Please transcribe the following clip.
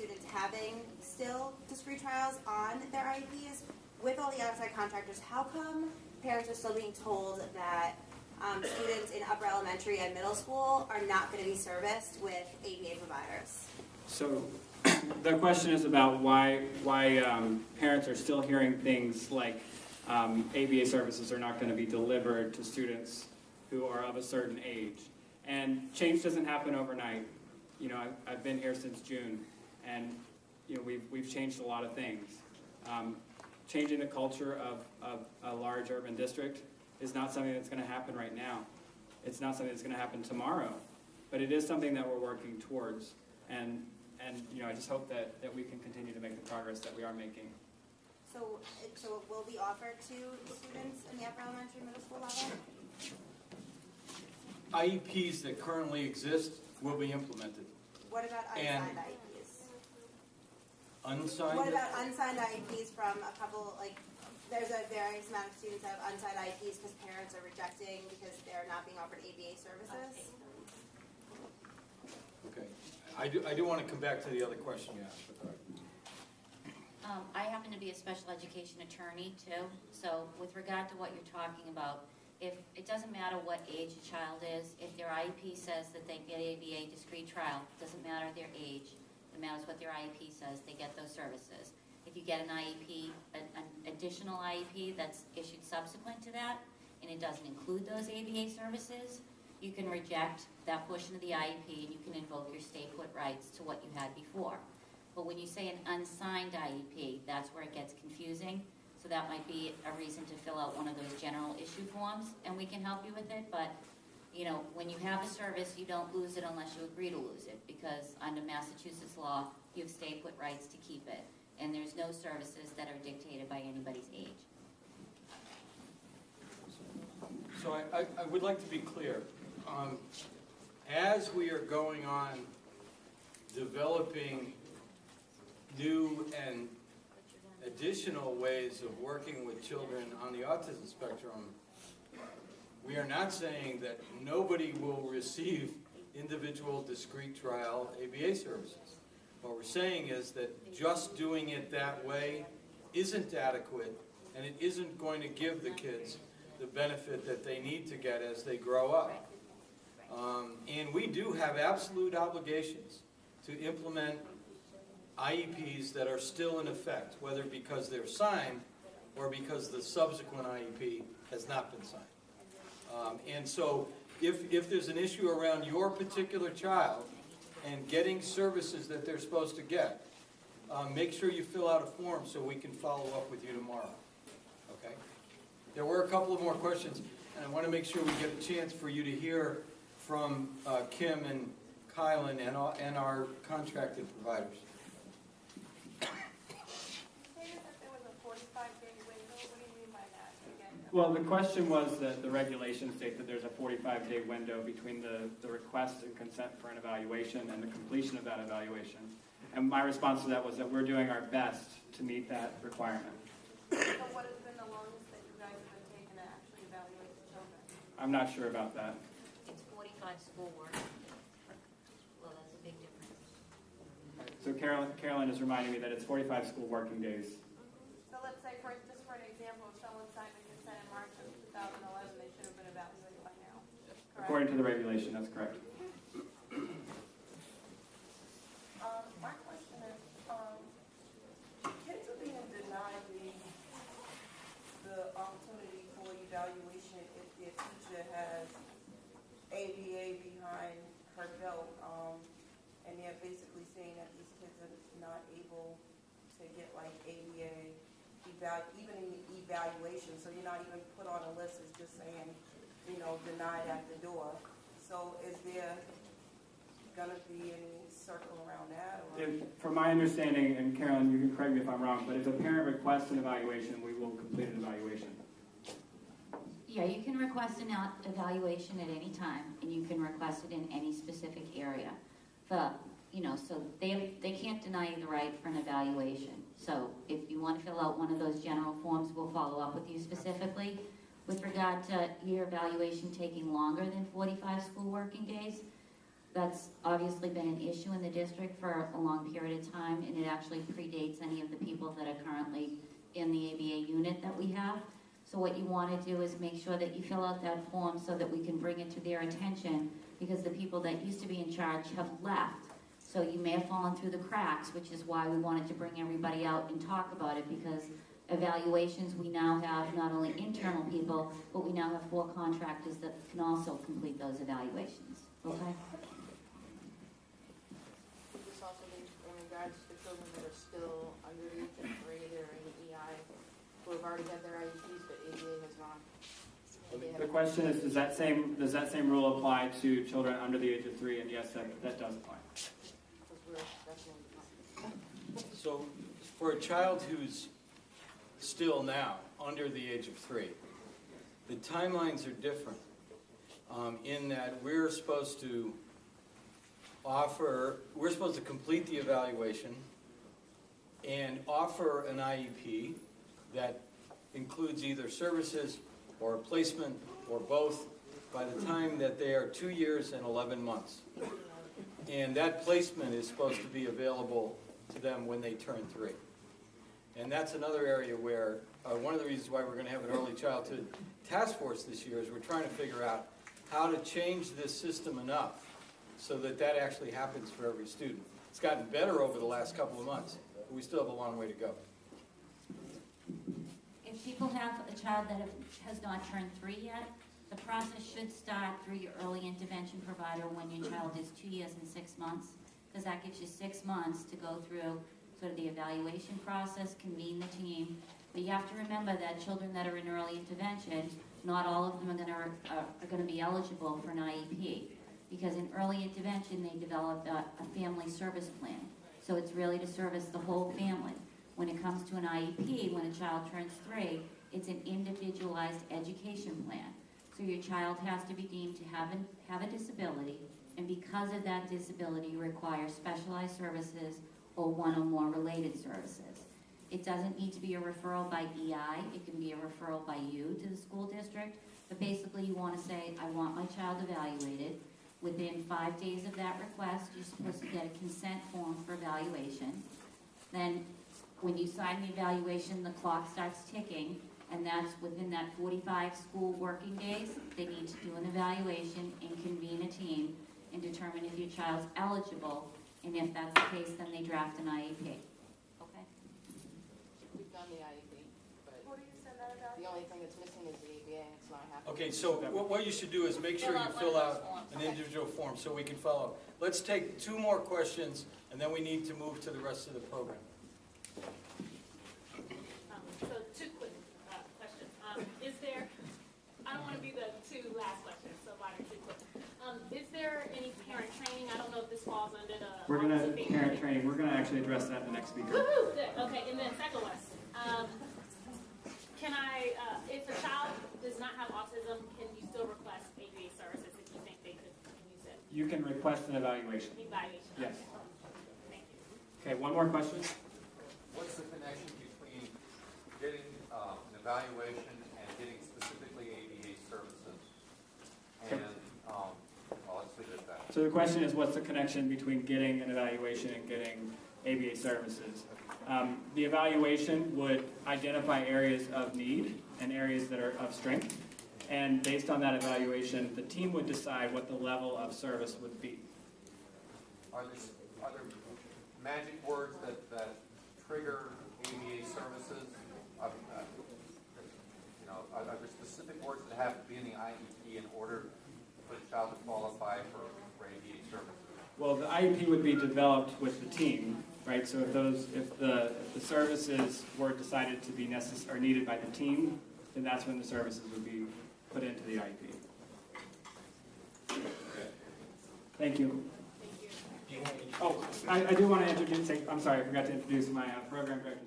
students having still discrete trials on their IEPs, with all the outside contractors, how come parents are still being told that students in upper elementary and middle school are not going to be serviced with ABA providers? So the question is about why parents are still hearing things like ABA services are not going to be delivered to students who are of a certain age. And change doesn't happen overnight. You know, I've been here since June, and you know we've changed a lot of things. Changing the culture of a large urban district is not something that's going to happen right now. It's not something that's going to happen tomorrow, but it is something that we're working towards. And you know, I just hope that we can continue to make the progress that we are making. So it will be offered to students in the upper elementary, middle school level? IEPs that currently exist will be implemented. What about unsigned IEPs? Unsigned? What about unsigned IEPs from a couple, like, there's a various amount of students that have unsigned IEPs because parents are rejecting because they're not being offered ABA services? Okay. I do want to come back to the other question you asked. I happen to be a special education attorney too, so with regard to what you're talking about, if it doesn't matter what age a child is, if their IEP says that they get ABA discrete trial, it doesn't matter their age, it matters what their IEP says, they get those services. If you get an IEP, an additional IEP that's issued subsequent to that, and it doesn't include those ABA services, you can reject that portion of the IEP and you can invoke your stay put rights to what you had before. But when you say an unsigned IEP, that's where it gets confusing. So that might be a reason to fill out one of those general issue forms, and we can help you with it. But you know, when you have a service, you don't lose it unless you agree to lose it, because under Massachusetts law, you have stay put rights to keep it, and there's no services that are dictated by anybody's age. So I would like to be clear. As we are going on developing new and additional ways of working with children on the autism spectrum, we are not saying that nobody will receive individual discrete trial ABA services. What we're saying is that just doing it that way isn't adequate, and it isn't going to give the kids the benefit that they need to get as they grow up. And we do have absolute obligations to implement IEPs that are still in effect, whether because they're signed or because the subsequent IEP has not been signed. And so if there's an issue around your particular child and getting services that they're supposed to get, make sure you fill out a form so we can follow up with you tomorrow. Okay? There were a couple of more questions, and I want to make sure we get a chance for you to hear from Kim and Kylan and our contracted providers. Well, the question was that the regulations state that there's a 45-day window between the request and consent for an evaluation and the completion of that evaluation. And my response to that was that we're doing our best to meet that requirement. So what has been the longest that you guys have been taking to actually evaluate the children? I'm not sure about that. It's 45 school work. Well, that's a big difference. So Carolyn is reminding me that it's 45 school working days. So let's say, just for an example, if someone signed a consent in March of 2011, they should have been evaluated by now, correct? According to the regulation, that's correct. My question is, kids are being denied the opportunity for evaluation if their teacher has ABA behind her belt, and they're basically saying that these kids are not able to get like ABA even in the evaluation, so you're not even put on a list, it's just saying, you know, denied at the door. So is there going to be any circle around that? Or? From my understanding, and Carolyn, you can correct me if I'm wrong, but if a parent requests an evaluation, we will complete an evaluation. Yeah, you can request an evaluation at any time, and you can request it in any specific area. So they can't deny you the right for an evaluation. So if you want to fill out one of those general forms, we'll follow up with you specifically. With regard to your evaluation taking longer than 45 school working days, That's obviously been an issue in the district for a long period of time, and it actually predates any of the people that are currently in the ABA unit that we have. So what you want to do is make sure that you fill out that form so that we can bring it to their attention, because the people that used to be in charge have left. So you may have fallen through the cracks, which is why we wanted to bring everybody out and talk about it, because evaluations, we now have not only internal people, but we now have 4 contractors that can also complete those evaluations, okay? Would this also be in regards to children that are still under the age of 3, they're in EI, who have already had their IEPs, but ABA has not? The question is, does that same rule apply to children under the age of 3? And yes, that does apply. Because we're definitely not. So for a child who's still now under the age of 3, the timelines are different in that we're supposed to complete the evaluation and offer an IEP that includes either services or a placement or both by the time that they are 2 years and 11 months. And that placement is supposed to be available to them when they turn 3. And that's another area where one of the reasons why we're going to have an early childhood task force this year is we're trying to figure out how to change this system enough so that that actually happens for every student. It's gotten better over the last couple of months, but we still have a long way to go. If people have a child that has not turned 3 yet, the process should start through your early intervention provider when your child is 2 years and 6 months, because that gives you 6 months to go through sort of the evaluation process, convene the team. But you have to remember that children that are in early intervention, not all of them are going to be eligible for an IEP, because in early intervention they develop a family service plan. So it's really to service the whole family. When it comes to an IEP, when a child turns 3, it's an individualized education plan. So your child has to be deemed to have a disability, and because of that disability, you require specialized services or one or more related services. It doesn't need to be a referral by EI, it can be a referral by you to the school district, but basically you want to say, I want my child evaluated. Within 5 days of that request, you're supposed to get a consent form for evaluation. Then when you sign the evaluation, the clock starts ticking, and that's within that 45 school working days, they need to do an evaluation and convene a team and determine if your child's eligible, and if that's the case, then they draft an IEP. Okay? We've done the IEP, but Where do you send that about? the only thing that's missing is the ABA, and it's not happening. Okay, so what you should do is make sure you fill out an individual form so we can follow. Let's take 2 more questions, and then we need to move to the rest of the program. So 2 quick questions. Is there, I don't want to be the 2 last questions, so mine are 2 quick. Is there any parent training? I don't know if this falls under the. We're going to parent training. We're going to actually address that in the next speaker. Woohoo! Good. Okay, and then second one. Can I, if a child does not have autism, can you still request ABA services if you think they could use it? You can request an evaluation. Evaluation. Yes. Thank you. Okay, one more question. What's the connection between getting an evaluation and getting specifically ABA services? And, let's leave it at that. So the question is, what's the connection between getting an evaluation and getting ABA services? The evaluation would identify areas of need and areas that are of strength. And based on that evaluation, the team would decide what the level of service would be. Are there magic words that trigger ABA services? Are there specific words that have to be in the IEP in order for the child to qualify for ABA services? Well, the IEP would be developed with the team, right? So if the services were decided to be necessary or needed by the team, then that's when the services would be put into the IEP. Thank you. Oh, I do want to introduce, I'm sorry, I forgot to introduce my program director.